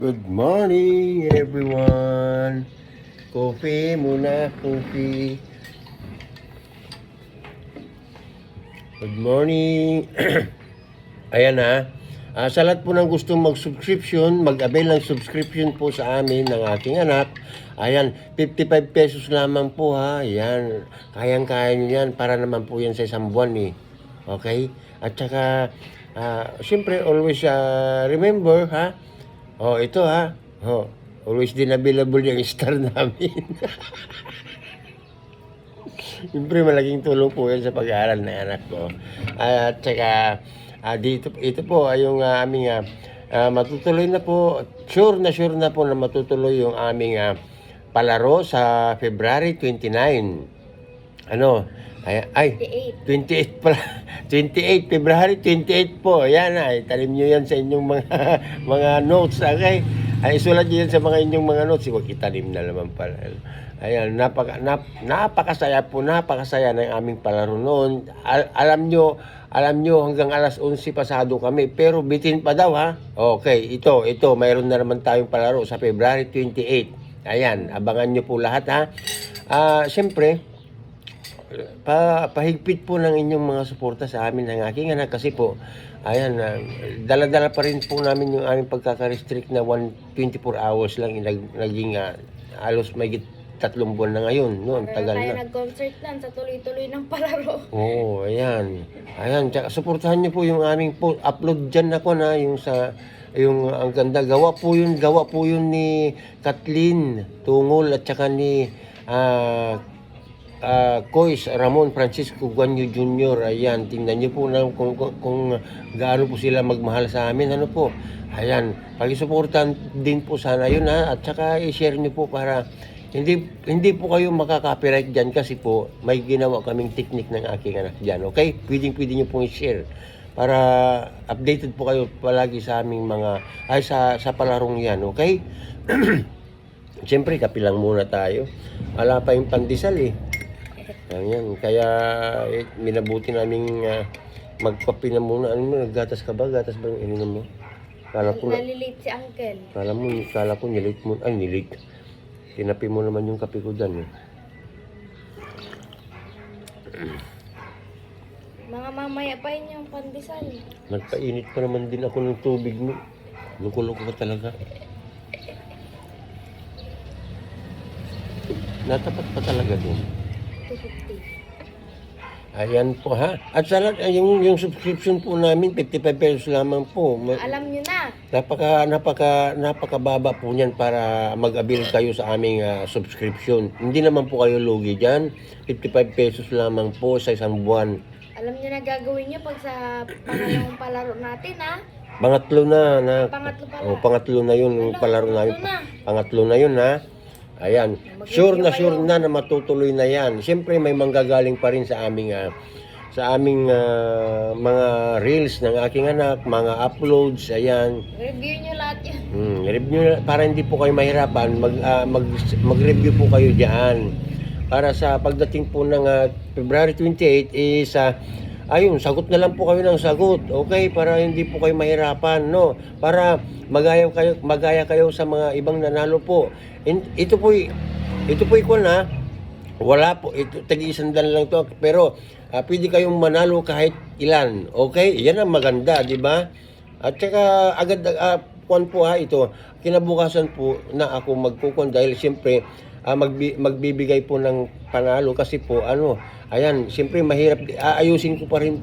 Good morning, everyone. Coffee muna, coffee. Good morning. Ayan na. Sa lahat po ng gustong mag-subscription, mag-avail ng subscription po sa amin ng aking anak. Ayan, 55 pesos lamang po ha. Ayan, kayang-kaya nyo yan para naman po yan sa isang buwan eh. Okay? At saka, siyempre, always remember ha. Oh, ito ha. Oh, always din available yung star namin. Siyempre, malaking tulong po yan sa pag-aaral ng anak ko. At saka, ito po ay yung aming matutuloy na po, sure na po na matutuloy yung aming palaro sa February 29. Ano? Ay 28 pala. 28, February 28 po. Ayan talim nyo yan sa inyong mga notes. Okay? Isulat nyo yan sa mga inyong mga notes. Huwag italim na naman pala. Ayan, napakasaya po, napakasaya ng aming palaro noon. Alam nyo hanggang alas 11 pasado kami, pero bitin pa daw ha. Okay, ito, mayroon na naman tayong palaro sa February 28. Ayan, abangan nyo po lahat ha. Siyempre, pahigpit po ng inyong mga suporta sa amin ng aking anak kasi po, ayan, dala-dala pa rin po namin yung aming pagkaka-restrict na 24 hours lang, naging halos may 3 buwan na ngayon, no? Ang tagal na. Kaya nag-concert lang sa tuloy-tuloy ng palaro. Oo, ayan. Ayan, tsaka suportahan niyo po yung aming upload dyan ako na, yung ang ganda. Gawa po yun ni Kathleen Tungol at saka ni Kois Ramon Francisco Guanyo Jr. Ayan, tingnan niyo po na kung gaano po sila magmahal sa amin. Ano po? Ayan, pag-suportahan din po sana yun ha. At saka i-share niyo po para hindi po kayo makaka-copyright dyan kasi po may ginawa kaming technique ng aking anak dyan. Okay? Pwede niyo pong i-share para updated po kayo palagi sa aming sa palarong yan. Okay? Siyempre, kape lang muna tayo. Wala pa yung pandesal eh. Ayan, kaya minabuti naming magkape na muna. Ano mo, naggatas ka ba? Gatas ba yung ininom mo? Nalilate si Uncle. Kala ko nilate mo. Ay, nilate. Tinapi mo naman yung kape ko dyan. Mga mamaya pa yun yung pandesal. Nagpainit pa naman din ako ng tubig mo. Loko-loko ka talaga. Natapat pa talaga din. 250. Ayan po ha. At sa lahat, yung subscription po namin, 55 pesos lamang po. Alam nyo na. Napakababa po niyan para mag-avail kayo sa aming subscription. Hindi naman po kayo lugi dyan. 55 pesos lamang po sa isang buwan. Alam nyo na gagawin nyo pag sa pangalawang palaro natin ha. Pangatlo na. Pangatlo pala. Pangatlo na yun. Yung palaro namin. Pangatlo na yun ha. Ayan, sure na matutuloy na yan. Siyempre may manggagaling pa rin sa aming mga reels ng aking anak, mga uploads, ayan. Review nyo lahat yan. Review para hindi po kayo mahirapan, mag-review po kayo diyan. Para sa pagdating po ng February 28 is ayun, sagot na lang po kayo ng sagot. Okay, para hindi po kayo mahirapan, no? Para magaya kayo sa mga ibang nanalo po. Ito po iko na. Wala po, ito tagi-100 lang to, pero pwede kayong manalo kahit ilan. Okay? Yan ang maganda, di ba? At saka agad kuan po ito. Kinabukasan po na ako magkukon dahil siyempre magbibigay po ng panalo kasi po ayan, siyempre mahirap ayusin ko pa rin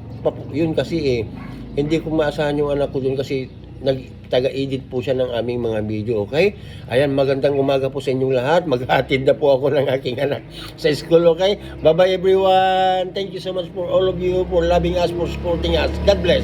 yun kasi hindi ko maasahan yung anak ko dun kasi taga-edit po siya ng aming mga video, okay? Ayan, magandang umaga po sa inyong lahat. Maghatid na po ako ng aking anak sa school, okay? Bye-bye everyone. Thank you so much for all of you for loving us, for supporting us. God bless.